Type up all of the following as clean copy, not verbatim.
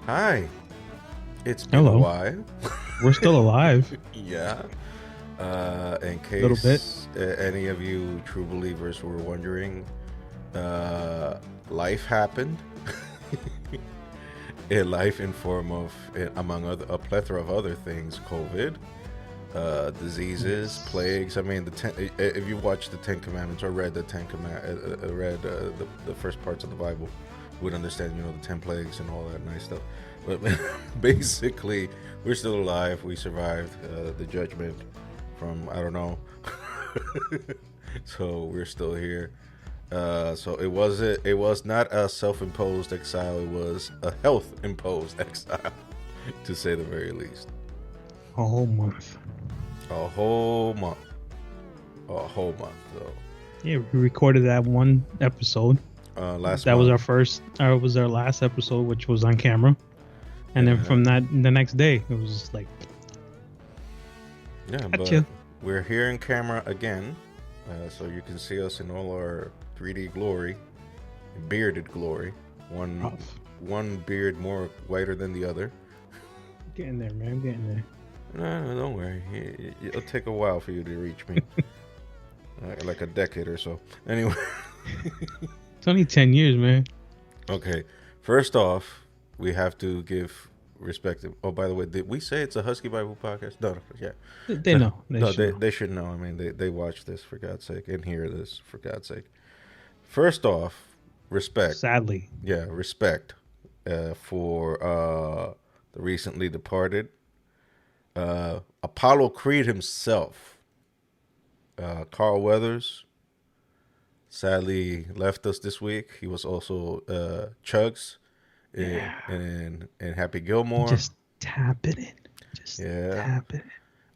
Hi, it's been a Hello. while. We're still alive. Yeah. In A little bit. case any of you true believers were wondering, uh, life happened. Life in form of, among other, a plethora of other things, COVID, diseases, Yes. plagues. I mean, if you watched the Ten Commandments or read the the first parts of the Bible, you would understand, the 10 plagues and all that nice stuff. But basically, we're still alive. We survived the judgment from I don't know, so we're still here. So it was not a self-imposed exile. It was a health-imposed exile, to say the very least. A whole month. A whole month. A whole month, though. Yeah, we recorded that one episode. Last That was month. our first, or it was our last episode, which was on camera. And then Yeah, from that, the next day, it was just like, yeah, but gotcha. we're here in camera again, so you can see us in all our 3D glory, bearded glory. One Rough. one beard more whiter than the other. Getting there, man. Getting there. No, don't worry. It'll take a while for you to reach me, like a decade or so. Anyway, It's only 10 years, man. okay. First off, we have to give respect. Oh, by the way, did we say it's a Husky Bible podcast? No, no, yeah. They know. They No, should they, know. they should know. I mean, they watch this for God's sake and hear this for God's sake. First off, respect. Sadly. Yeah, respect for the recently departed Apollo Creed himself. Carl Weathers sadly left us this week. He was also Chugs Yeah. in Happy Gilmore. Just tap it in. Just Yeah, tap it in.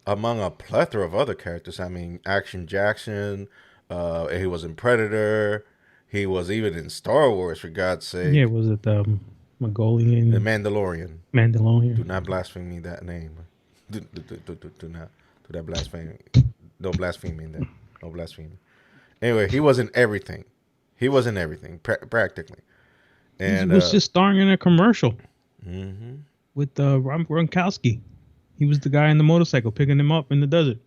among a plethora of other characters. I mean, Action Jackson. He was in Predator. He was even in Star Wars, for God's Yeah, sake. was it The Mongolian Mandalorian. Do Mandalorian? not blaspheme me that name. Do not do that blasphemy. Don't blaspheme me then. No blasphemy. Anyway, he was in everything. He was in everything practically. He And was just starring in a commercial mhm. with Rob Gronkowski. He was the guy in the motorcycle picking him up in the desert.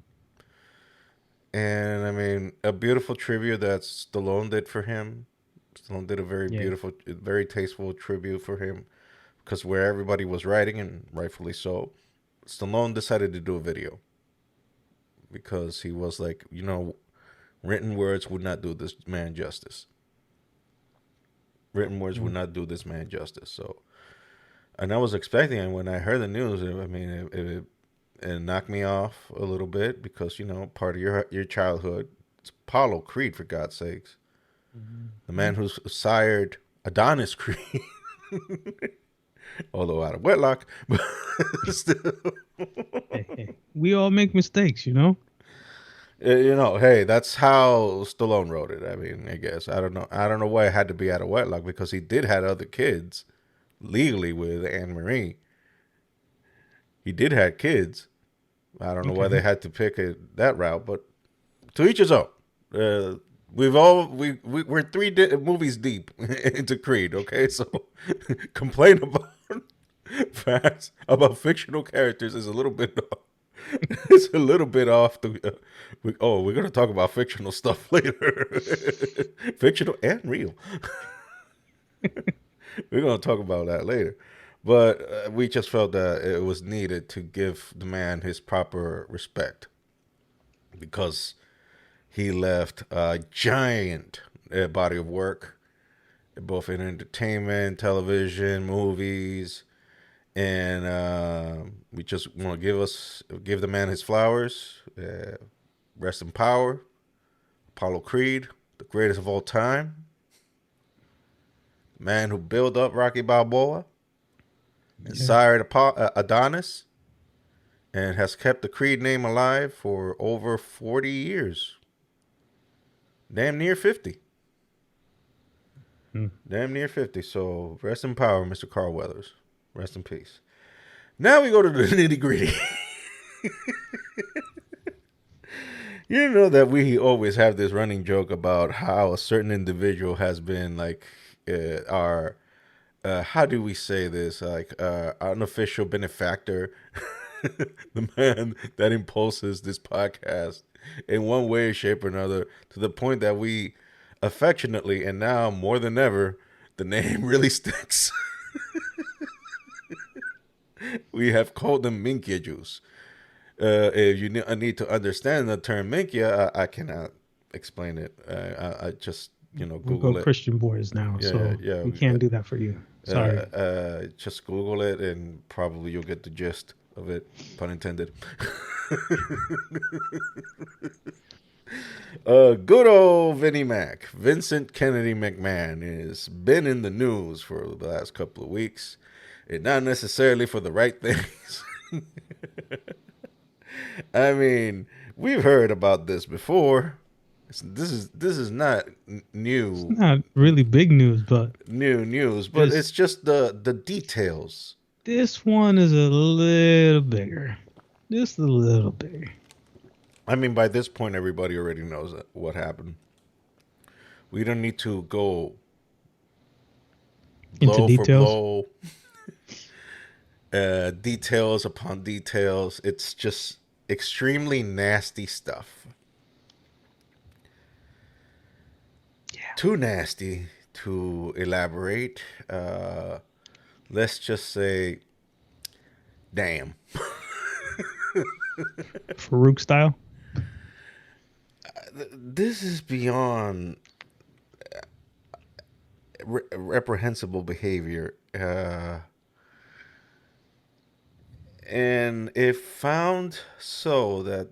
And I mean, a beautiful tribute that Stallone did for him. Stallone did a very Yeah. beautiful, very tasteful tribute for him, because where everybody was writing, and rightfully so, Stallone decided to do a video because he was like, written words would not do this man justice. Written words would Mm. not do this man justice. So, and I was expecting it when I heard the news. I mean, it knocked me off a little bit because part of your childhood. It's Apollo Creed, for God's sakes, the man Mm. who's sired Adonis Creed, although out of wedlock, but still. Hey, we all make mistakes, you know. Hey, that's how Stallone wrote it. I mean, I guess I don't know. I don't know why it had to be out of wedlock, because he did have other kids legally with Anne Marie. He did have kids. I don't know why they Okay. had to pick that route, but to each his own. Uh, we're movies deep into Creed. Okay, so complain about facts about fictional characters is a little bit. It's a little bit off the. We're gonna talk about fictional stuff later. Fictional and real. We're gonna talk about that later. But we just felt that it was needed to give the man his proper respect, because he left a giant body of work, both in entertainment, television, movies, and we just want to give the man his flowers. Rest in power, Apollo Creed, the greatest of all time, the man who built up Rocky Balboa and Yeah. sired Adonis, and has kept the Creed name alive for over 40 years, damn near 50. Mm. Damn near 50. So rest in power, Mr. Carl Weathers. Rest in peace. Now we go to the nitty gritty. You know that we always have this running joke about how a certain individual has been like our how do we say this? Like unofficial benefactor, the man that impulses this podcast in one way, shape, or another, to the point that we affectionately and now more than ever, the name really sticks. We have called them Minkia juice. If you need to understand the term Minkia, I cannot explain it. I just We go Google it. Christian boys now, Yeah, so yeah. we can't do that for you. Sorry. Just Google it, and probably you'll get the gist of it. Pun intended. Good old Vinnie Mac, Vincent Kennedy McMahon, has been in the news for the last couple of weeks, and not necessarily for the right things. I mean, we've heard about this before. This is not It's new not really big news, but new news, but this it's just the details. this one is a little bigger. Just a little bigger. I mean, by this point, everybody already knows what happened. We don't need to go Into blow for details. blow, details upon details. It's just extremely nasty stuff. Yeah. Too nasty to elaborate. Let's just say, damn. Farouk style. This is beyond reprehensible behavior. And if found so that,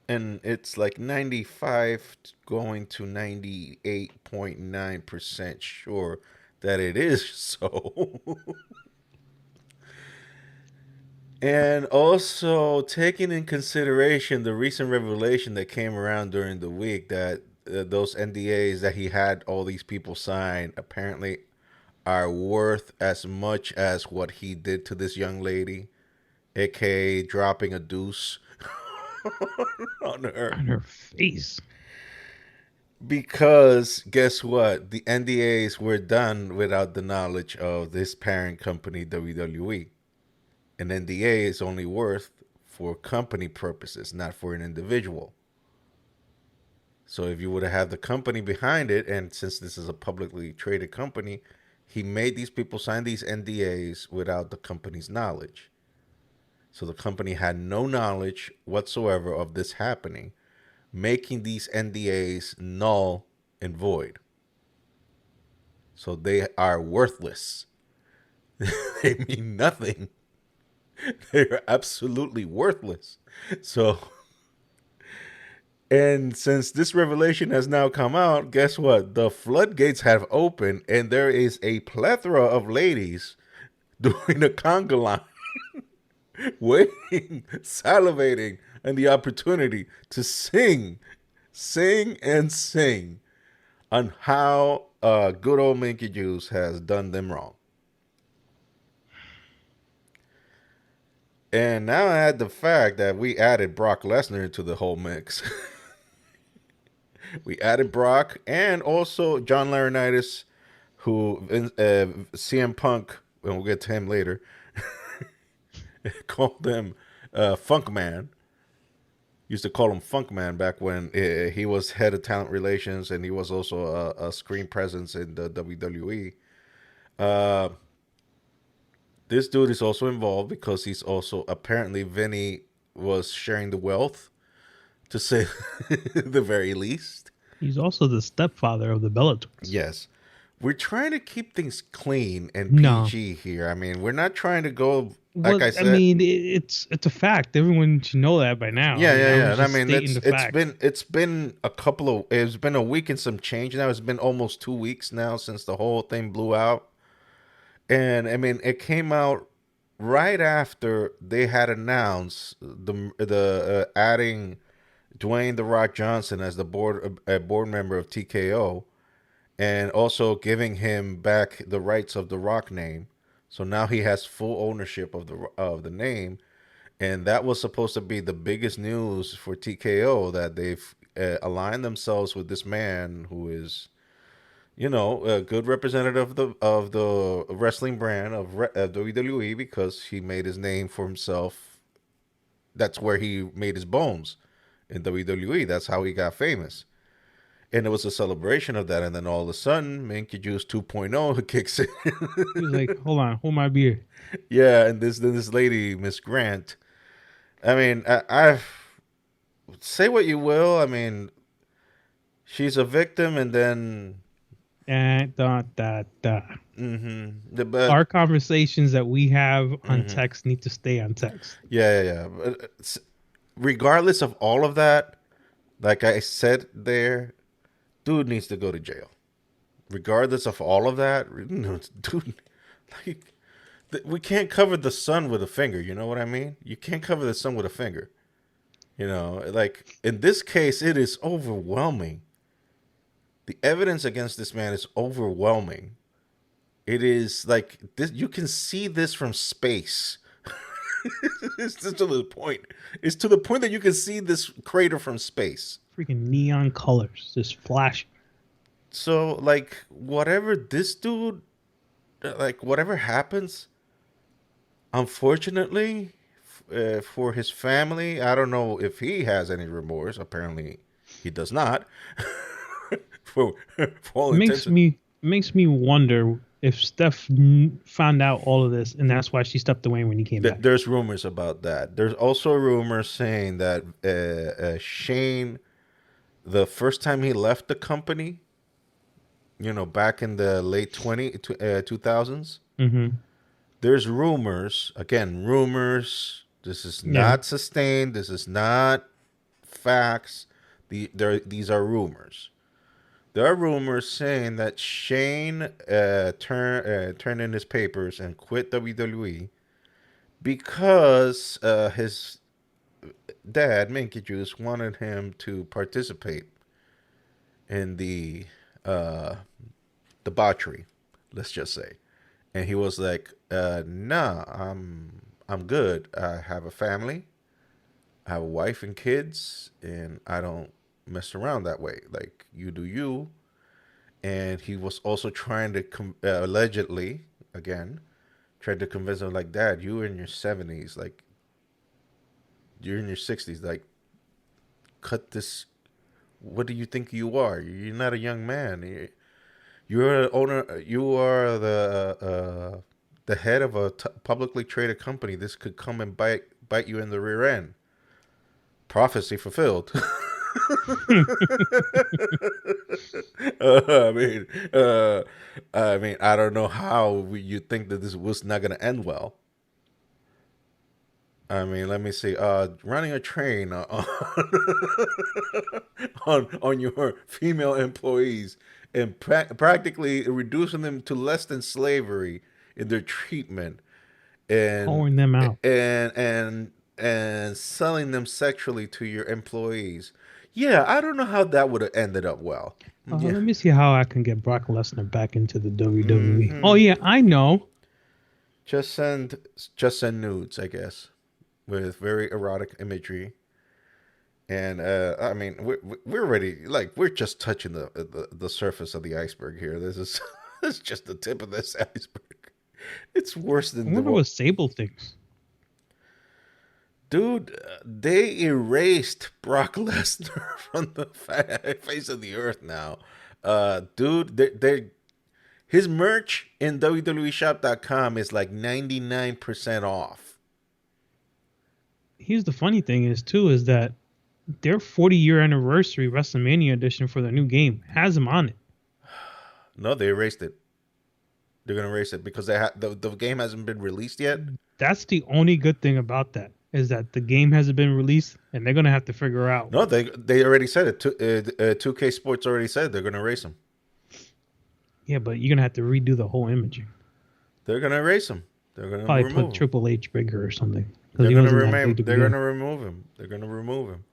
and it's like 95 going to 98.9% sure that it is so. And also taking in consideration the recent revelation that came around during the week that those NDAs that he had all these people sign apparently are worth as much as what he did to this young lady, aka dropping a deuce on her. On her face. Because guess what? The NDAs were done without the knowledge of this parent company, WWE. An NDA is only worth for company purposes, not for an individual. So if you would have had the company behind it, and since this is a publicly traded company, he made these people sign these NDAs without the company's knowledge. So the company had no knowledge whatsoever of this happening, making these NDAs null and void. So they are worthless. They mean nothing. They're absolutely worthless. So, and since this revelation has now come out, guess what? The floodgates have opened, and there is a plethora of ladies doing a conga line, waiting, salivating, and the opportunity to sing and sing on how good old Minky Juice has done them wrong. And now add the fact that we added Brock Lesnar into the whole mix. We added Brock and also John Laurinaitis, who CM Punk, and we'll get to him later, called him Funk Man. Used to call him Funk Man back when he was head of talent relations, and he was also a screen presence in the WWE. This dude is also involved because he's also apparently Vinny was sharing the wealth, to say the very least. He's also the stepfather of the Bellators. Yes. We're trying to keep things clean and No. PG here. I mean, we're not trying to go Well, like I said. I mean, it's a fact. Everyone should know that by now. Yeah. was And I just mean, stating the facts. it's been it's been a week and some change now. It's been almost 2 weeks now since the whole thing blew out. And I mean, it came out right after they had announced the adding Dwayne the Rock Johnson as the board member of TKO, and also giving him back the rights of the Rock name. So now he has full ownership of the name, and that was supposed to be the biggest news for TKO, that they've aligned themselves with this man who is you know, a good representative of the wrestling brand of WWE because he made his name for himself. That's where he made his bones in WWE. That's how he got famous. And it was a celebration of that. And then all of a sudden, Minky Juice 2.0 kicks in. He was like, "Hold on, hold my beer." Yeah, and this lady, Miss Grant. I mean, I say what you will. I mean, she's a victim, and then And da. but Our conversations that we have on mhm. text need to stay on text. Yeah. But regardless of all of that, like I said there, dude needs to go to jail. Regardless of all of that, no, dude, like we can't cover the sun with a finger. You know what I mean? You can't cover the sun with a finger. You know, like in this case, it is overwhelming. The evidence against this man is overwhelming. It is like this. You can see this from space. It's just to the point. It's to the point that you can see this crater from space. Freaking neon colors just flashing. So, like, whatever this dude, like, whatever happens, unfortunately, for his family, I don't know if he has any remorse. Apparently, he does not. for, for all Makes intents. me wonder if Steph found out all of this and that's why she stepped away when he came back. There's rumors about that. There's also rumors saying that Shane, the first time he left the company, you know, back in the late 2000s, Mm-hmm. there's rumors, again, rumors. This is Yeah. not sustained. This is not facts. These are rumors. There are rumors saying that Shane turned in his papers and quit WWE because his dad, Minky Juice, wanted him to participate in the debauchery, let's just say. And he was like, "Nah, I'm good. I have a family, I have a wife and kids, and I don't mess around that way. Like you do you." And he was also trying to allegedly, again, tried to convince him like, "Dad, you in your 70s, like you're in your 60s, like cut this. What do you think you are? You're not a young man. You're an owner. You are the head of a publicly traded company. This could come and bite you in the rear end." Prophecy fulfilled. I mean, I don't know how you think that this was not going to end well. I mean, let me see. Running a train on your female employees and practically reducing them to less than slavery in their treatment, and Pouring them out. and selling them sexually to your employees. Yeah, I don't know how that would have ended up well. Yeah. Let me see how I can get Brock Lesnar back into the WWE. Oh Hmm. yeah, I know. Just send just send nudes, I guess, with very erotic imagery. And I mean, we're already like we're just touching the surface of the iceberg here. This is this is just the tip of this iceberg. It's worse I than the wonder what Sable thinks. dude. They erased Brock Lesnar from the face of the earth now. Dude, they his merch in WWEshop.com is like 99% off. Here's the funny thing is that their 40-year anniversary WrestleMania edition for their new game has him on it. No, they erased it. They're gonna erase it because the game hasn't been released yet. That's the only good thing about that is that the game hasn't been released and they're gonna have to figure out. No, they already said it. 2K Sports already said they're gonna erase them. Yeah, but you're gonna have to redo the whole imaging. They're gonna erase him. They're gonna Probably remove put him. Triple H bigger or something because They're he gonna wasn't that big remove. to They're begin. gonna remove him. They're gonna remove him.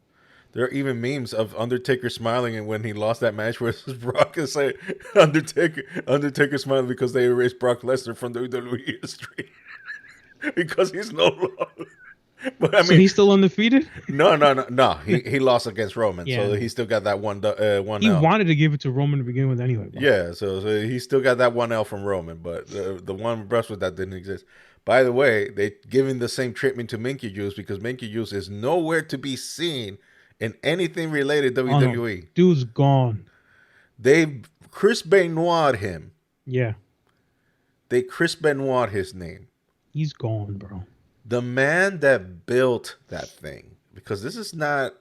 There are even memes of Undertaker smiling and when he lost that match versus Brock and say Undertaker smiling because they erased Brock Lesnar from WWE history because he's no longer. But I So mean, he's still undefeated. no. He lost against Roman, Yeah, I so know. he still got that one He L. wanted to give it to Roman to begin with anyway, bro. Yeah, so he still got that one L from Roman, but the one with that didn't exist. By the way, they giving the same treatment to Minky Juice because Minky Juice is nowhere to be seen in anything related Oh no, WWE. dude's gone. They Chris Benoit him. Yeah, They Chris Benoit his name. he's gone, bro. The man that built that thing, because this is not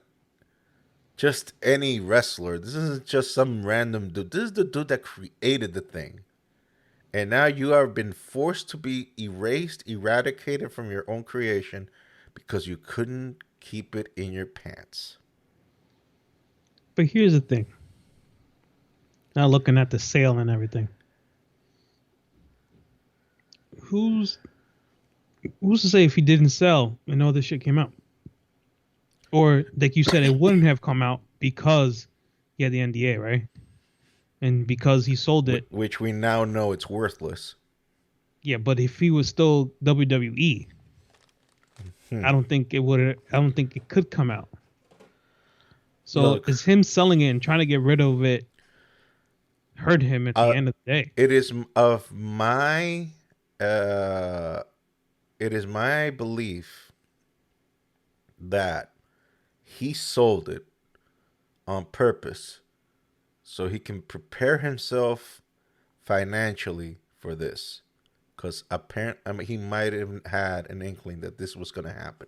just any wrestler. This isn't just some random dude. This is the dude that created the thing. And now you have been forced to be erased, eradicated from your own creation because you couldn't keep it in your pants. But here's the thing. Now looking at the sale and everything, who's to say if he didn't sell and all this shit came out, or like you said, it wouldn't have come out because he had the NDA, right? And because he sold it, Which we now know it's worthless. yeah. But if he was still WWE, I don't think it would. I don't think it could come out. So Look, is him selling it and trying to get rid of it hurt him at the end of the day? it is of my it is my belief that he sold it on purpose so he can prepare himself financially for this. Because apparently, I mean, he might have had an inkling that this was going to happen.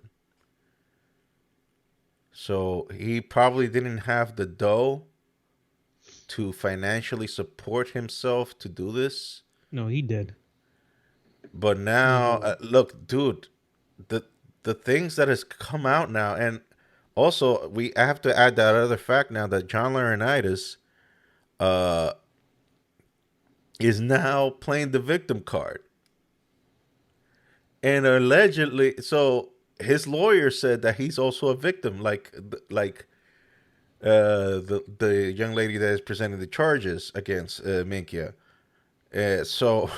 So he probably didn't have the dough to financially support himself to do this. No, he did. But now, look, dude, the the things that has come out now, and also we have to add that other fact now that John Laurinaitis uh, is now playing the victim card, and allegedly, so his lawyer said that he's also a victim, like the young lady that is presenting the charges against Minkia. So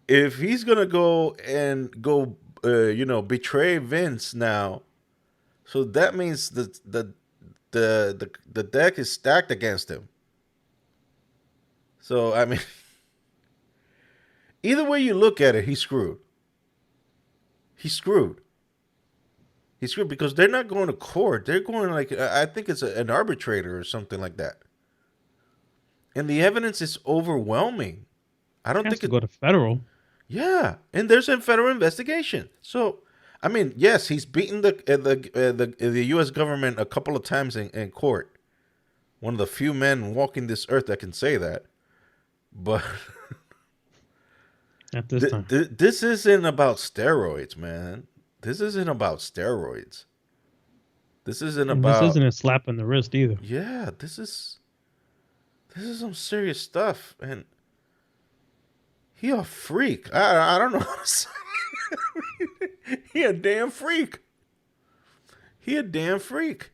if he's gonna go betray Vince now, so that means the deck is stacked against him. So I mean, either way you look at it, he's screwed. He's screwed. He's screwed because they're not going to court. They're going like I think it's an arbitrator or something like that. And the evidence is overwhelming. I don't He has think to it. go to federal. Yeah, and there's a federal investigation. So, I mean, yes, he's beaten the U.S. government a couple of times in court. One of the few men walking this earth that can say that. But At this time. this isn't about steroids, man. This isn't about steroids. This isn't And this about isn't a slap on the wrist either. yeah. This is some serious stuff, and he a freak. I don't know how to say. He a damn freak. He a damn freak.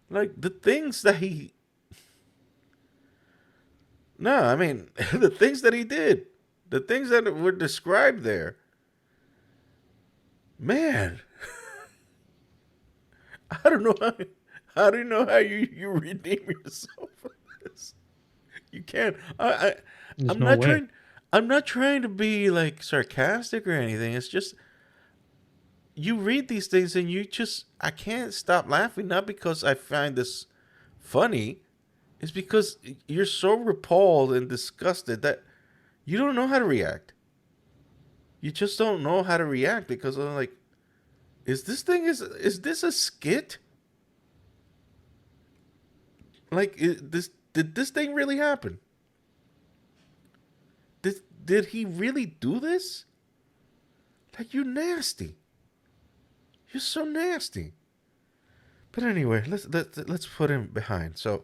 Like the things that he. No, I mean the things that he did, the things that were described there. Man, I don't know how. I don't know how you redeem yourself from this. You can't. There's I'm no not way. trying. I'm not trying to be like sarcastic or anything. It's just you read these things and you just I can't stop laughing. Not because I find this funny, it's because you're so repelled and disgusted that you don't know how to react. You just don't know how to react because I'm like, is this a skit? Like this did this thing really happen? Did he really do this? Like you nasty. You're so nasty. But anyway, let's put him behind. So,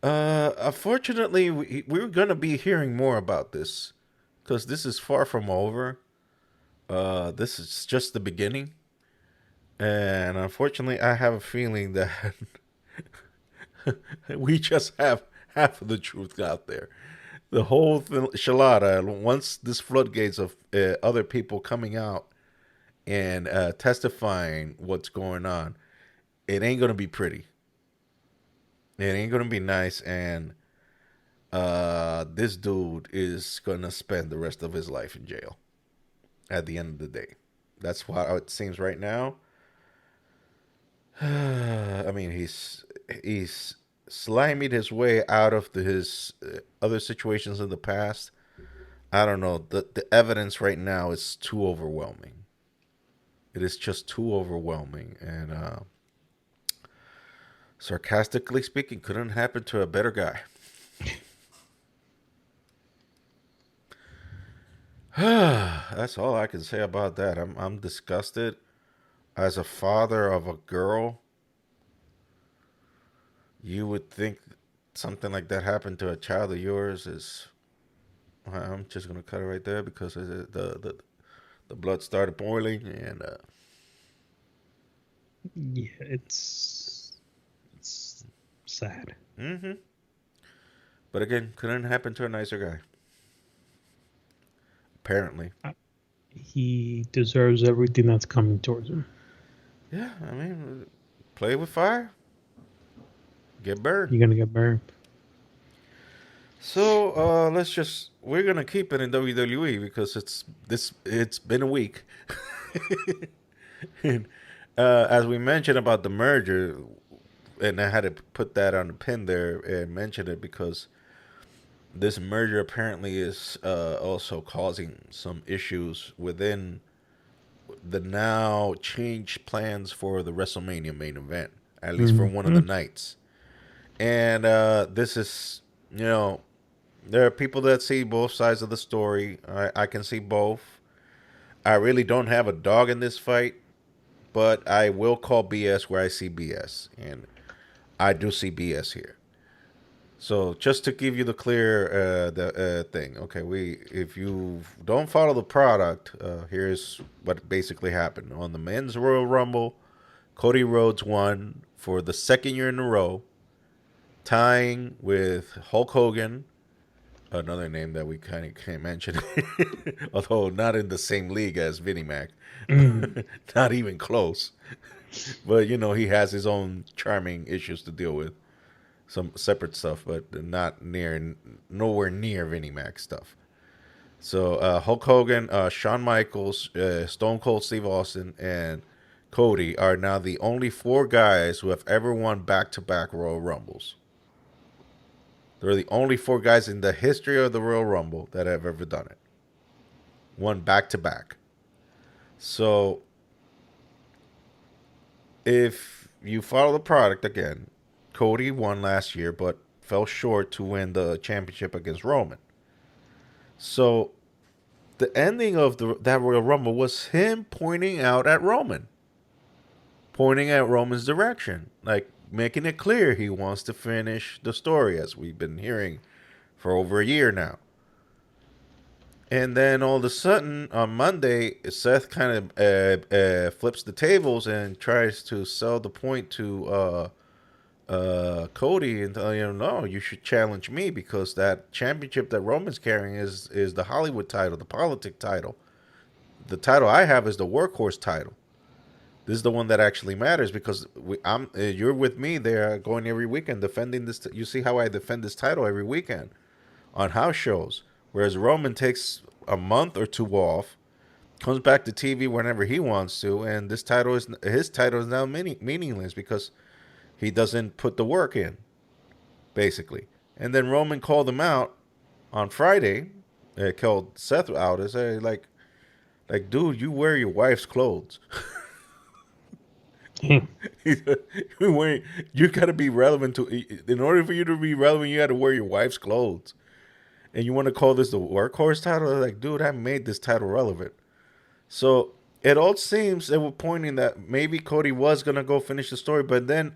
unfortunately, we're gonna be hearing more about this because this is far from over. This is just the beginning, and unfortunately, I have a feeling that we just have half of the truth out there. The whole enchilada. Once this floodgates of other people coming out and testifying what's going on, it ain't gonna be pretty. It ain't gonna be nice, and this dude is gonna spend the rest of his life in jail. At the end of the day, that's how it seems right now. I mean, he's slimed his way out of his other situations in the past. I don't know. The evidence right now is too overwhelming. It is just too overwhelming, and sarcastically speaking, couldn't happen to a better guy. That's all I can say about that. I'm disgusted. As a father of a girl, you would think something like that happened to a child of yours is. I'm just gonna cut it right there because the blood started boiling and. Yeah, it's sad. Mm-hmm. But again, couldn't happen to a nicer guy. Apparently. He deserves everything that's coming towards him. Yeah, I mean, play with fire, get burned. You're gonna get burned. So we're gonna keep it in WWE because it's been a week. And, as we mentioned about the merger, and I had to put that on the pin there and mention it because this merger apparently is also causing some issues within the now changed plans for the WrestleMania main event, at least for one of the nights. And this is, there are people that see both sides of the story. I can see both. I really don't have a dog in this fight, but I will call BS where I see BS. And I do see BS here. So just to give you the clear thing, okay, if you don't follow the product, here's what basically happened on the men's Royal Rumble. Cody Rhodes won for the second year in a row, tying with Hulk Hogan, another name that we kind of can't mention, although not in the same league as Vinnie Mac, not even close. But he has his own charming issues to deal with, some separate stuff, but nowhere near Vinnie Mac stuff. So Hulk Hogan, Shawn Michaels, Stone Cold Steve Austin, and Cody are now the only four guys who have ever won back-to-back Royal Rumbles. They're the only four guys in the history of the Royal Rumble that have ever done it. Won back-to-back. So if you follow the product again, Cody won last year, but fell short to win the championship against Roman. So the ending of that Royal Rumble was him pointing out at Roman, pointing at Roman's direction, like making it clear he wants to finish the story, as we've been hearing for over a year now. And then all of a sudden on Monday, Seth kind of flips the tables and tries to sell the point to Cody and tell him, no, you should challenge me because that championship that Roman's carrying is the Hollywood title, the politic title. The title I have is the workhorse title. This is the one that actually matters because you're with me there going every weekend defending this. You see how I defend this title every weekend on house shows, whereas Roman takes a month or two off, comes back to TV whenever he wants to, and his title is now meaningless because he doesn't put the work in, basically. And then Roman called him out on Friday. Called Seth out and said, like, dude, you wear your wife's clothes. You got to be relevant in order for you to be relevant, you got to wear your wife's clothes. And you want to call this the workhorse title? Like, dude, I made this title relevant. So it all seems they were pointing that maybe Cody was going to go finish the story, but then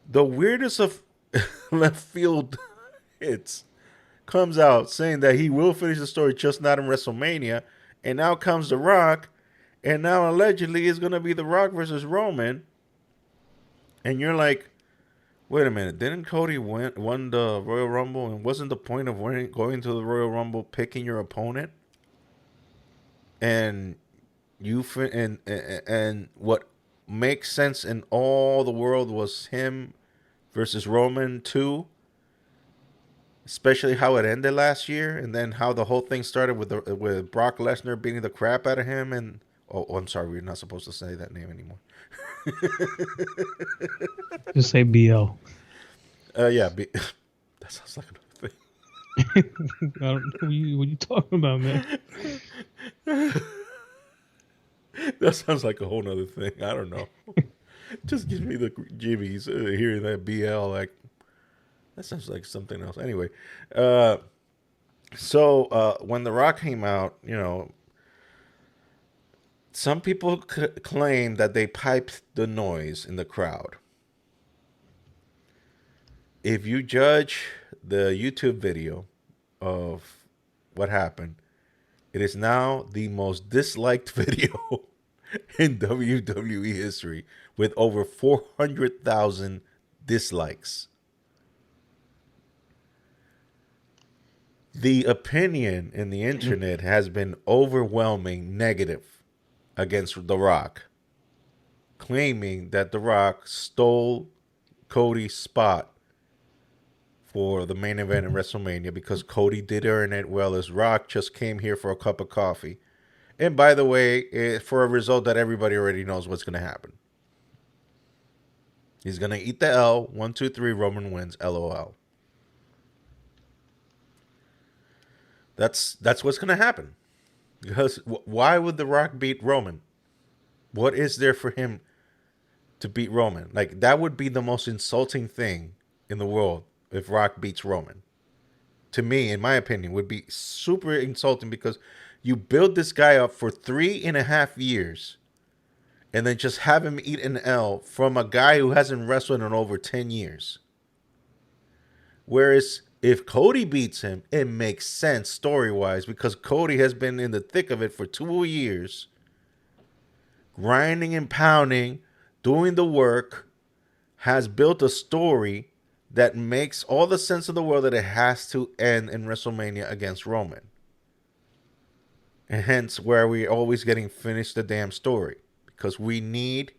the weirdest of left field hits comes out saying that he will finish the story, just not in WrestleMania. And now comes The Rock, and now allegedly it's going to be The Rock versus Roman. And you're like, Wait a minute. Didn't Cody won the Royal Rumble, and wasn't the point of going to the Royal Rumble picking your opponent? And and what makes sense in all the world was him versus Roman 2, especially how it ended last year, and then how the whole thing started with Brock Lesnar beating the crap out of him. And I'm sorry, we're not supposed to say that name anymore. Just say BL. Yeah, that sounds like another thing. I don't know what you talking about, man. That sounds like a whole nother thing. I don't know. Just gives me the jibbies hearing that BL. Like, that sounds like something else. Anyway, uh, when The Rock came out, some people claim that they piped the noise in the crowd. If you judge the YouTube video of what happened, it is now the most disliked video in WWE history with over 400,000 dislikes. The opinion in the internet has been overwhelming negative against The Rock, claiming that The Rock stole Cody's spot for the main event in WrestleMania because Cody did earn it, well as Rock just came here for a cup of coffee. And by the way, for a result that everybody already knows what's going to happen. He's going to eat the L. 1, 2, 3, Roman wins. LOL. That's what's going to happen. Because why would The Rock beat Roman? What is there for him to beat Roman? Like, that would be the most insulting thing in the world if Rock beats Roman. To me, in my opinion, would be super insulting because you build this guy up for 3.5 years and then just have him eat an L from a guy who hasn't wrestled in over 10 years. Whereas if Cody beats him, it makes sense story-wise because Cody has been in the thick of it for 2 years, grinding and pounding, doing the work, has built a story that makes all the sense of the world that it has to end in WrestleMania against Roman. And hence where we're always getting finished the damn story. Because we need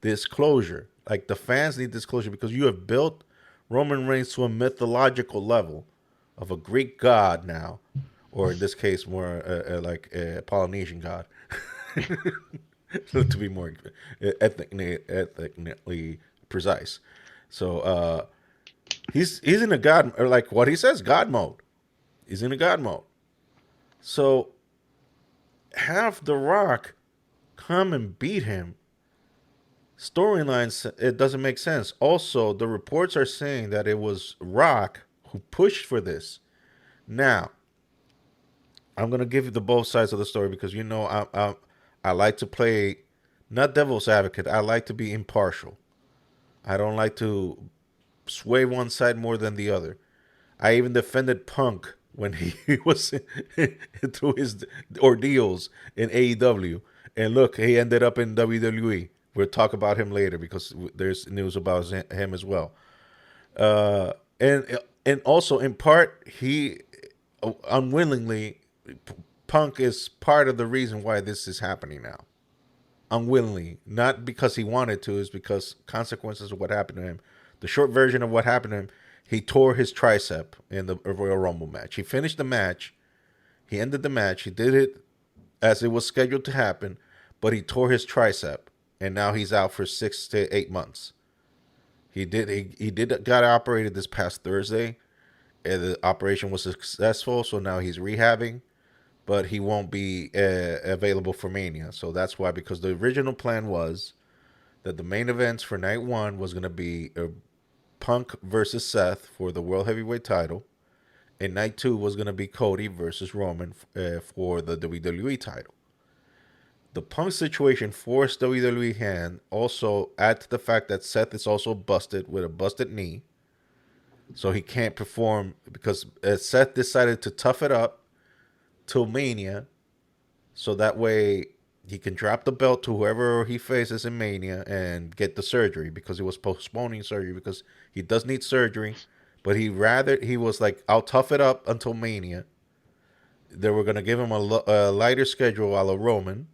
this closure. Like, the fans need this closure because you have built Roman Reigns to a mythological level of a Greek god now. Or in this case, more like a Polynesian god. To be more ethnically precise. So, he's in a god, or like what he says, god mode. He's in a god mode. So have The Rock come and beat him. Storylines, it doesn't make sense. Also, the reports are saying that it was Rock who pushed for this. Now, I'm gonna give you the both sides of the story because I like to play not devil's advocate. I like to be impartial. I don't like to sway one side more than the other. I even defended Punk when he was through his ordeals in AEW. And look, he ended up in WWE. We'll talk about him later because there's news about him as well. Uh, and also, in part, he unwillingly, Punk is part of the reason why this is happening now. Unwillingly, not because he wanted to, is because consequences of what happened to him. The short version of what happened to him, he tore his tricep in the Royal Rumble match. He finished the match. He ended the match. He did it as it was scheduled to happen, but he tore his tricep, and now he's out for 6 to 8 months. He got operated this past Thursday, and the operation was successful, so now he's rehabbing, but he won't be available for Mania. So that's why, because the original plan was that the main events for night one was going to be Punk versus Seth for the World Heavyweight title, and night two was going to be Cody versus Roman for the WWE title. The Punk situation forced WWE hand. Also, add to the fact that Seth is also busted with a busted knee, so he can't perform because Seth decided to tough it up till Mania, so that way He can drop the belt to whoever he faces in Mania and get the surgery because he was postponing surgery because he does need surgery. But he was like, I'll tough it up until Mania. They were going to give him a lighter schedule a la Roman.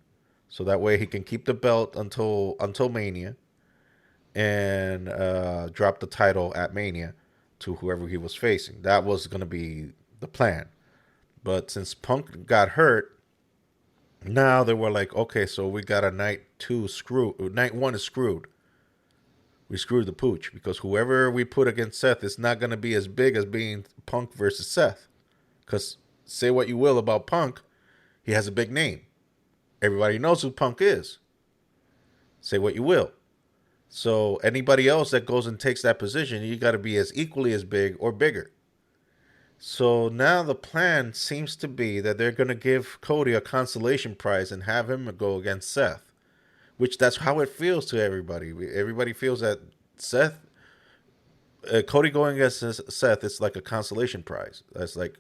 So that way he can keep the belt until Mania and drop the title at Mania to whoever he was facing. That was going to be the plan. But since Punk got hurt, now they were like, okay, so we got a night one is screwed. We screwed the pooch because whoever we put against Seth is not going to be as big as being Punk versus Seth. Because say what you will about Punk, he has a big name. Everybody knows who Punk is. Say what you will. So anybody else that goes and takes that position, you got to be as equally as big or bigger. So now the plan seems to be that they're going to give Cody a consolation prize and have him go against Seth, which that's how it feels to everybody. Everybody feels that Cody going against Seth is like a consolation prize. That's like,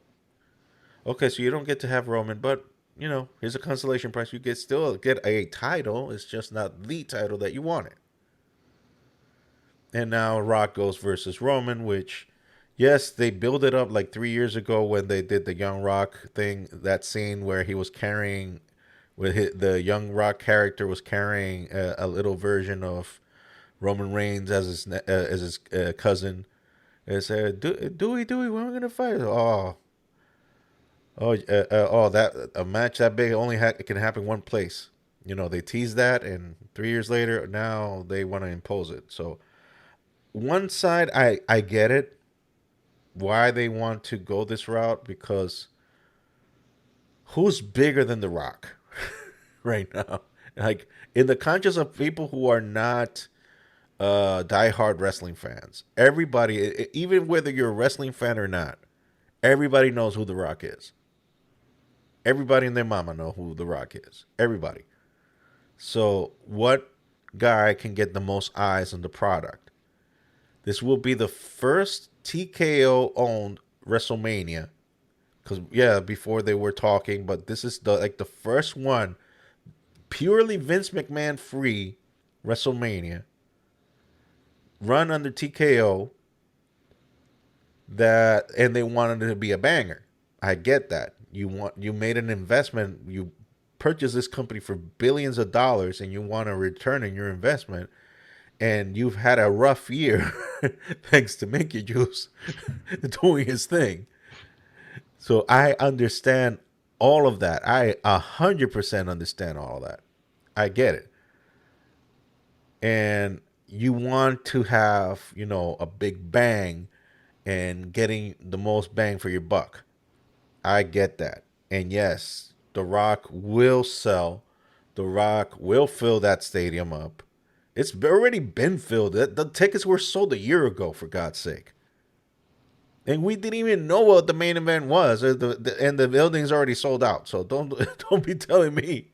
okay, so you don't get to have Roman, but here's a consolation prize. You still get a title. It's just not the title that you wanted. And now Rock goes versus Roman, which, yes, they built it up like 3 years ago when they did the Young Rock thing. That scene where he was carrying, the Young Rock character was carrying a little version of Roman Reigns as his cousin. They said, Dewey, when are we gonna fight? That a match that big only can happen one place. They teased that, and 3 years later, now they want to impose it. So one side, I get it, why they want to go this route, because who's bigger than The Rock right now? Like, in the conscience of people who are not diehard wrestling fans, everybody, even whether you're a wrestling fan or not, everybody knows who The Rock is. Everybody and their mama know who The Rock is. Everybody. So what guy can get the most eyes on the product? This will be the first TKO owned WrestleMania. Because before they were talking, but this is the first one, purely Vince McMahon free WrestleMania, run under TKO. And they wanted it to be a banger. I get that. You made an investment. You purchased this company for billions of dollars, and you want a return on your investment. And you've had a rough year, thanks to Mickey Juice doing his thing. So I understand all of that. I 100% understand all of that. I get it. And you want to have, a big bang and getting the most bang for your buck. I get that. And yes, The Rock will sell. The Rock will fill that stadium up. It's already been filled. The tickets were sold a year ago, for God's sake. And we didn't even know what the main event was. And the building's already sold out. So don't be telling me,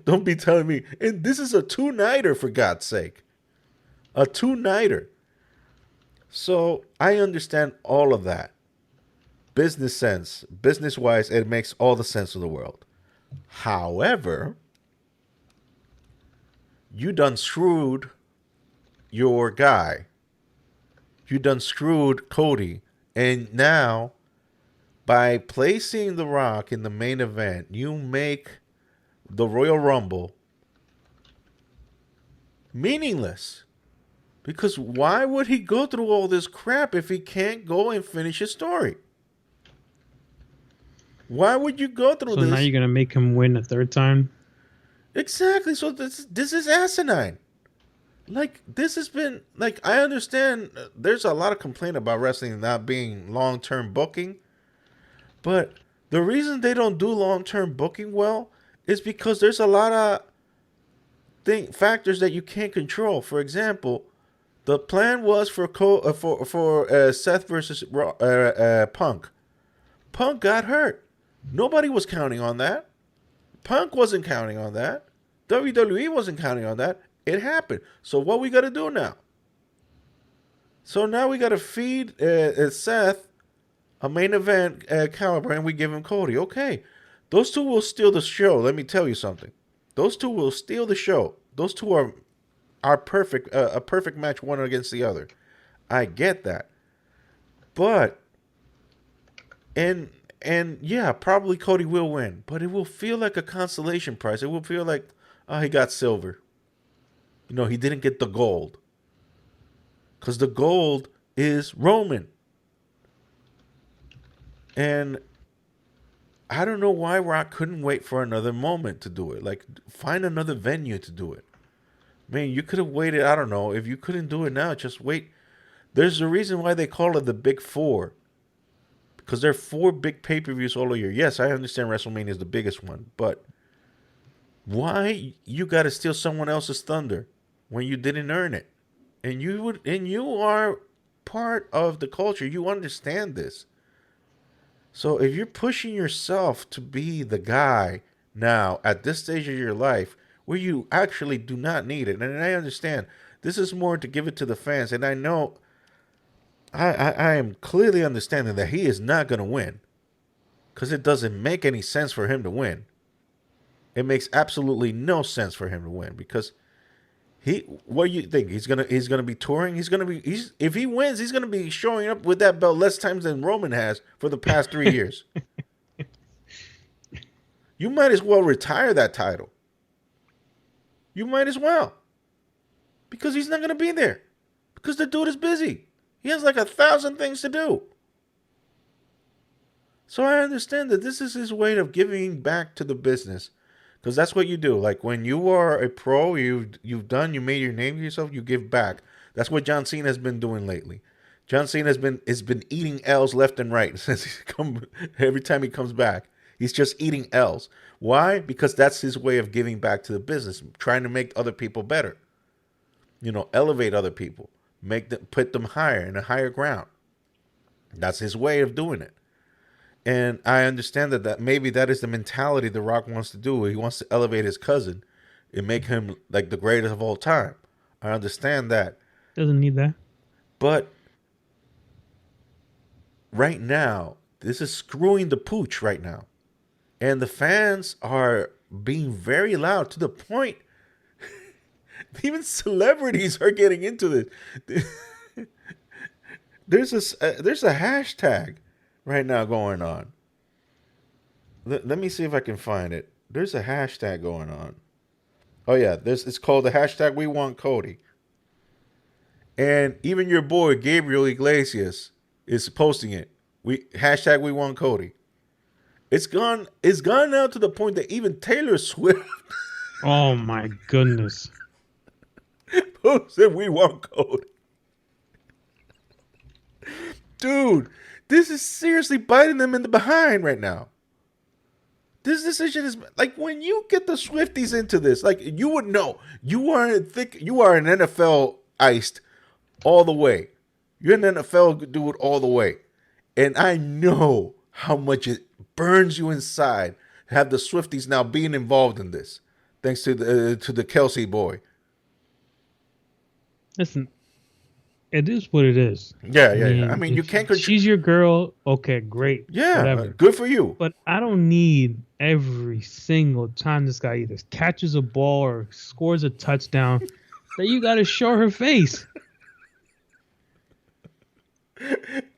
don't be telling me. And this is a 2-nighter, for God's sake. A 2-nighter. So I understand all of that. Business-wise, it makes all the sense in the world. However, you done screwed your guy. You done screwed Cody. And now, by placing The Rock in the main event, you make the Royal Rumble meaningless. Because why would he go through all this crap if he can't go and finish his story? Why would you go through this? So now you're going to make him win a third time? Exactly. So this is asinine. Like, this has been, like, I understand there's a lot of complaint about wrestling not being long-term booking. But the reason they don't do long-term booking well is because there's a lot of factors that you can't control. For example, the plan was for Seth versus Punk. Punk got hurt. Nobody was counting on that. Punk wasn't counting on that. WWE wasn't counting on that. It happened. So what we got to do now? So now we got to feed Seth a main event caliber, and we give him Cody. Okay. Those two will steal the show. Let me tell you something. Those two will steal the show. Those two are perfect, a perfect match, one against the other. I get that, but and yeah, probably Cody will win, but it will feel like a consolation prize. It will feel like, oh, he got silver. He didn't get the gold, because the gold is Roman, and I don't know why Rock couldn't wait for another moment to do it. Like, find another venue to do it. Man, you could have waited. I don't know. If you couldn't do it now, just wait. There's a reason why they call it the Big Four. Because there are 4 big pay-per-views all year. Yes, I understand WrestleMania is the biggest one. But why you got to steal someone else's thunder when you didn't earn it? And you are part of the culture. You understand this. So if you're pushing yourself to be the guy now at this stage of your life where you actually do not need it, and I understand this is more to give it to the fans, and I know I am clearly understanding that he is not going to win because it doesn't make any sense for him to win. It makes absolutely no sense for him to win because what do you think? He's gonna be touring. If he wins, he's gonna be showing up with that belt less times than Roman has for the past 3 years. You might as well retire that title. You might as well. Because he's not gonna be there. Because the dude is busy. He has like 1,000 things to do. So I understand that this is his way of giving back to the business. Because that's what you do. Like when you are a pro, you made your name for yourself, you give back. That's what John Cena has been doing lately. John Cena has been eating L's left and right since every time he comes back. He's just eating L's. Why? Because that's his way of giving back to the business, trying to make other people better. Elevate other people, put them higher in a higher ground. That's his way of doing it. And I understand that maybe that is the mentality The Rock wants to do. He wants to elevate his cousin and make him like the greatest of all time. I understand that. Doesn't need that. But right now, this is screwing the pooch right now. And the fans are being very loud to the point even celebrities are getting into this. There's a hashtag right now going on. Let me see if I can find it. There's a hashtag going on. Oh yeah, it's called the hashtag We Want Cody. And even your boy Gabriel Iglesias is posting it. Hashtag We Want Cody. It's gone now to the point that even Taylor Swift Oh my goodness. posted We Want Cody. Dude, this is seriously biting them in the behind right now. This decision is like when you get the Swifties into this, like you would know. You are an NFL iced all the way. You're an NFL dude all the way. And I know how much it burns you inside to have the Swifties now being involved in this. Thanks to the Kelsey boy. Listen, it is what it is. Yeah. I mean, you can't control. She's your girl. Okay, great. Yeah, whatever. Good for you. But I don't need every single time this guy either catches a ball or scores a touchdown that you got to show her face.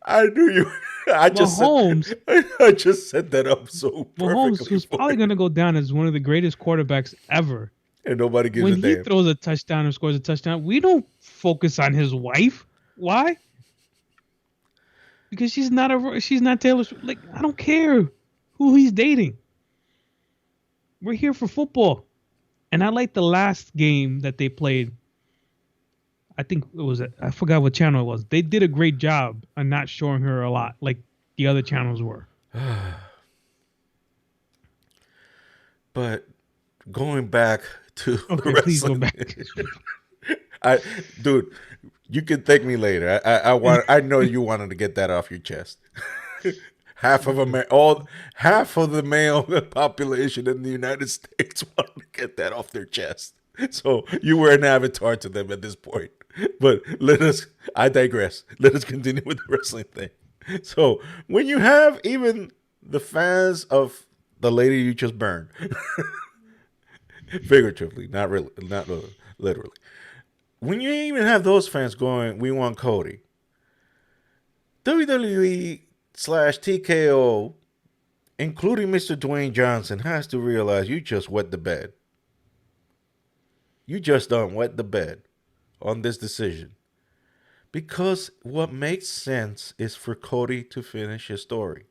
I knew you. I just set that up so perfectly. Mahomes, who's probably going to go down as one of the greatest quarterbacks ever. And nobody gives when a damn. he throws a touchdown or scores a touchdown, we don't focus on his wife. Why? Because she's not Taylor Swift. Like, I don't care who he's dating. We're here for football. And I like the last game that they played. I think it was I forgot what channel it was. They did a great job on not showing her a lot like the other channels were. But going back to okay, please go back. Dude, you can thank me later. I know you wanted to get that off your chest. half of the male population in the United States wanted to get that off their chest. So you were an avatar to them at this point. But I digress. Let us continue with the wrestling thing. So when you have even the fans of the lady you just burned. Figuratively, not really, not literally. When you even have those fans going, we want Cody. WWE slash TKO, including Mr. Dwayne Johnson, has to realize you just wet the bed. You just done wet the bed on this decision. Because what makes sense is for Cody to finish his story.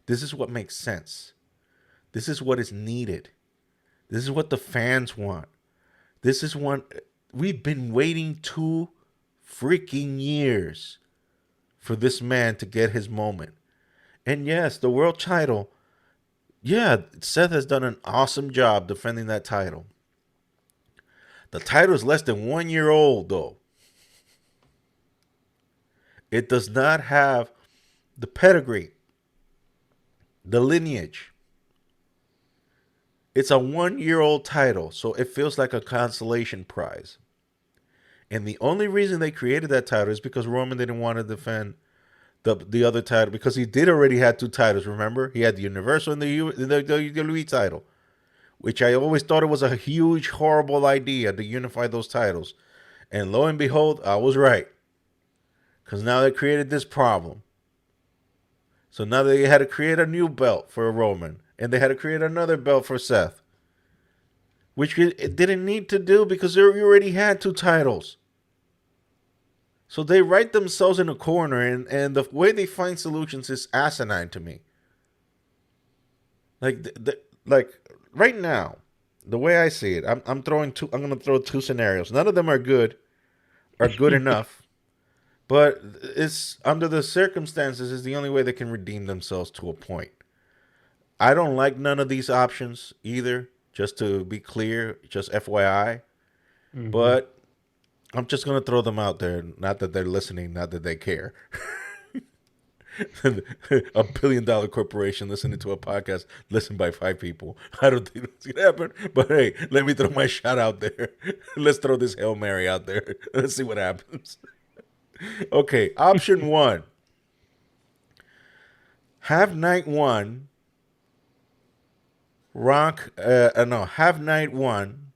This is what makes sense. This is what is needed. This is what the fans want. This is what we've been waiting 2 freaking years for this man to get his moment. And yes, the world title, yeah, Seth has done an awesome job defending that title. The title is less than 1 year old, though. It does not have the pedigree, the lineage. It's a 1 year old title, so it feels like a consolation prize. And the only reason they created that title is because Roman didn't want to defend the other title, because he did already have 2 titles, remember? He had the Universal and the WWE title, which I always thought it was a huge, horrible idea to unify those titles. And lo and behold, I was right. Because now they created this problem. So now they had to create a new belt for Roman. And they had to create another belt for Seth. Which it didn't need to do because they already had 2 titles. So they write themselves in a corner. And the way they find solutions is asinine to me. Like right now, the way I see it, I'm going to throw 2 scenarios. None of them are good enough. But it's under the circumstances is the only way they can redeem themselves to a point. I don't like none of these options either, just to be clear, just FYI. Mm-hmm. But I'm just going to throw them out there. Not that they're listening, not that they care. $1 billion corporation listening to a podcast listened by 5 people. I don't think it's going to happen. But hey, let me throw my shot out there. Let's throw this Hail Mary out there. Let's see what happens. Okay, option 1. Have night 1 have night 1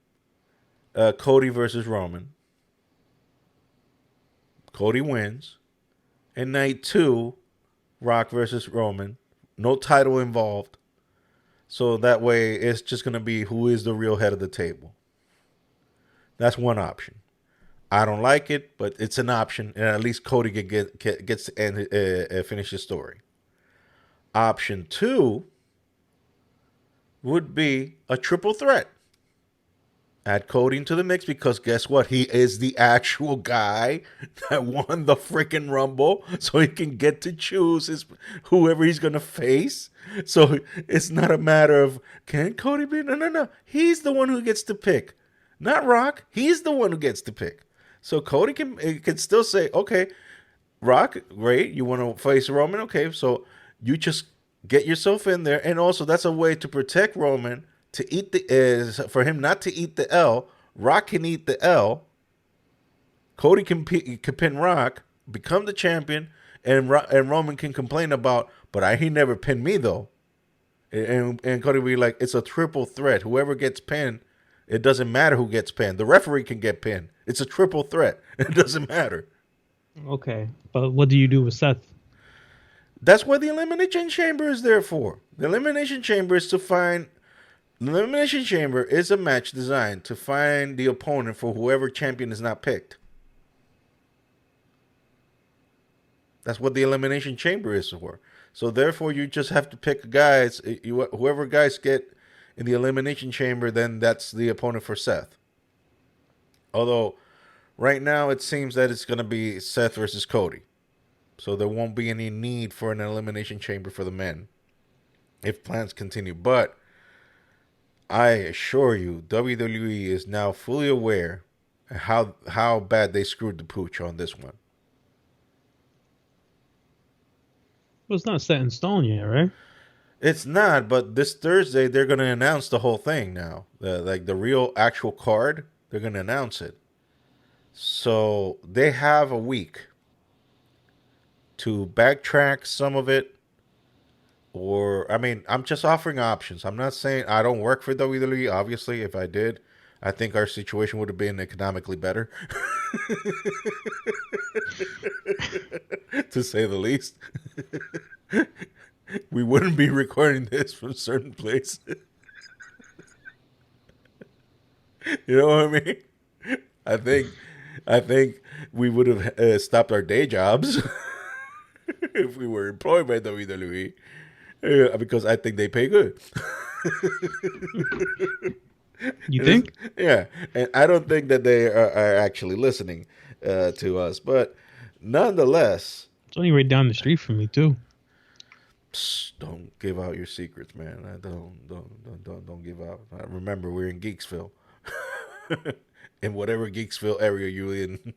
Cody versus Roman. Cody wins. And night 2 Rock versus Roman. No title involved. So that way it's just going to be who is the real head of the table. That's one option. I don't like it, but it's an option, and at least Cody gets to end, finish his story. Option 2 would be a triple threat. Add Cody into the mix because guess what? He is the actual guy that won the freaking Rumble, so he can get to choose whoever he's going to face. So it's not a matter of, can Cody be? No. He's the one who gets to pick. Not Rock. He's the one who gets to pick. So Cody can still say, okay, Rock, great, you want to face Roman? Okay, so you just get yourself in there. And also that's a way to protect Roman to eat for him not to eat the L. Rock can eat the L. Cody can pin Rock, become the champion, and Roman can complain about, but he never pinned me though. And Cody will be like, it's a triple threat. Whoever gets pinned, it doesn't matter who gets pinned. The referee can get pinned. It's a triple threat. It doesn't matter. Okay, but what do you do with Seth? That's what the Elimination Chamber is there for. The Elimination Chamber is the Elimination Chamber is a match designed to find the opponent for whoever champion is not picked. That's what the Elimination Chamber is for. So therefore, you just have to pick guys. Whoever guys get in the Elimination Chamber, then that's the opponent for Seth. Although, right now it seems that it's going to be Seth versus Cody. So there won't be any need for an Elimination Chamber for the men if plans continue. But I assure you, WWE is now fully aware of how bad they screwed the pooch on this one. Well, it's not set in stone yet, right? It's not, but this Thursday they're going to announce the whole thing now. The real actual card, they're going to announce it. So they have a week to backtrack some of it, Or, I mean, I'm just offering options. I'm not saying I don't work for WWE. Obviously, if I did, I think our situation would have been economically better, to say the least. We wouldn't be recording this from certain places. You know what I mean? I think, I think we would have stopped our day jobs if we were employed by WWE, because I think they pay good. You think? Yeah, and I don't think that they are actually listening to us, but nonetheless, It's only right down the street from me too. don't give out your secrets, man. Don't give out. Remember, we're in Geeksville, in whatever Geeksville area you're in.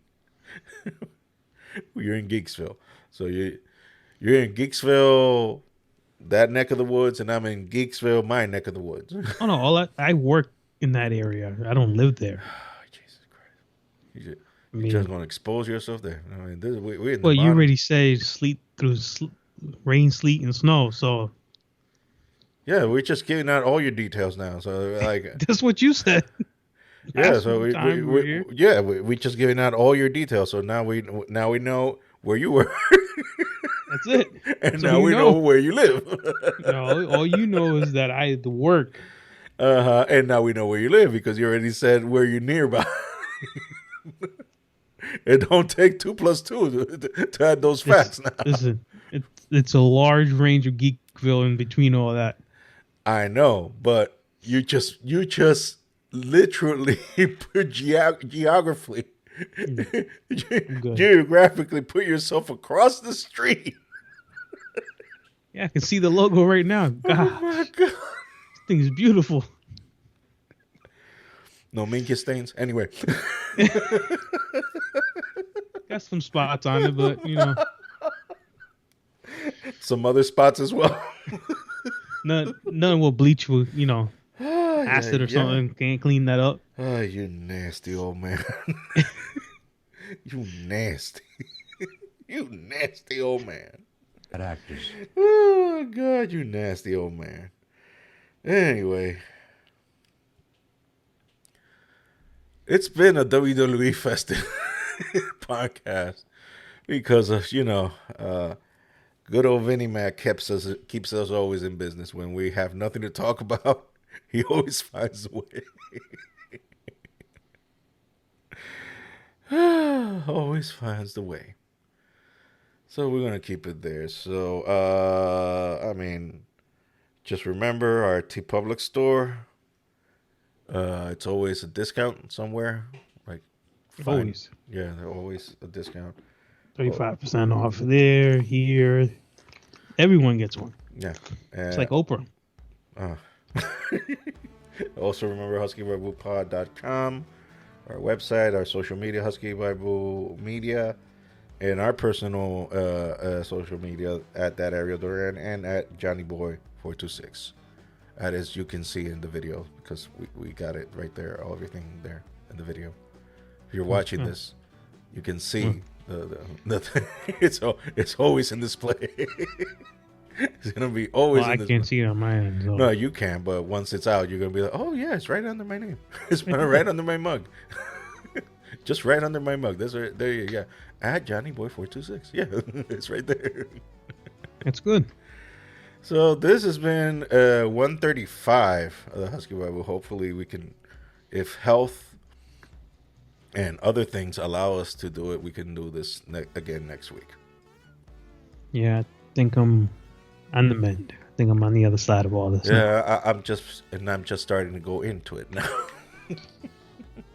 You're in Geeksville, so you're in Geeksville, that neck of the woods, and I'm in Geeksville, my neck of the woods. Oh no, I work in that area. I don't live there. Jesus Christ! You I you're just mean, gonna expose yourself there. I mean, we're in the well, you bottom. already say sleet through rain, sleet, and snow. So Yeah, we're just giving out all your details now. So like, that's what you said. yeah, Last so time we were here. we just giving out all your details. So now we know where you were, That's it. and So now you we know where you live. No, all you know is that I had to work. And now we know where you live because you already said where you're nearby. It don't take 2 plus 2 to add those facts now. Listen, it's a large range of Geekville in between all that. I know, but you just literally put geographically geographically put yourself across the street. Yeah, I can see the logo right now. Oh God, my god! this thing is beautiful. No minky stains. Anyway, Got some spots on it, but you know, some other spots as well. none will bleach with acid or something. Can't clean that up. Oh, you nasty old man. You nasty. You nasty old man. Bad actors. Oh God, you nasty old man. Anyway, it's been a WWE festive podcast because of good old Vinny Mac keeps us always in business. When we have nothing to talk about, he always finds a way. Always finds the way. So we're gonna keep it there. So I mean, just remember our TeePublic store. It's always a discount somewhere. Like Always yeah, they're always a discount. 35% off there, here. Everyone gets one. Yeah, It's like Oprah. Also remember HuskyBarbuPod.com, our website, our social media, Husky Barbu Media, and our personal social media at that Ariel Duran and at Johnny Boy 426. As you can see in the video, because we got it right there, everything there in the video. If you're watching this, you can see the it's always in display. It's gonna be always. Well, I can't see it on my end. So. No, you can, but once it's out, you're gonna be like, oh yeah, it's right under my name. It's right under my mug. Just right under my mug. That's right there. Yeah, at Johnny Boy 426. Yeah, it's right there. That's good. So this has been 135 of the Husky Bible. Hopefully we can, if health and other things allow us to do it, we can do this again next week. Yeah, I think I'm on the mend. I think I'm on the other side of all this. Yeah, I'm just starting to go into it now.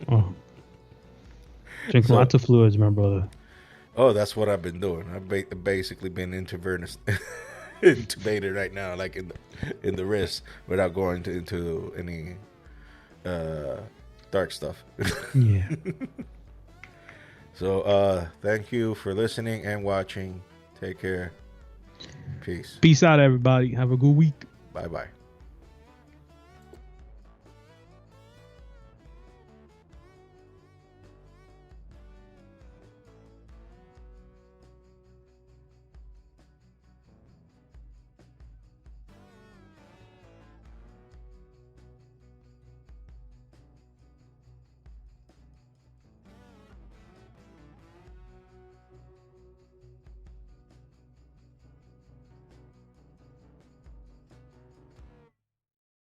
Oh. Drink lots of fluids, my brother. Oh, that's what I've been doing. I've basically been intubated right now, like in the wrist, without going into any dark stuff. Yeah. So thank you for listening and watching. Take care. Peace. Peace out, everybody. Have a good week. Bye-bye.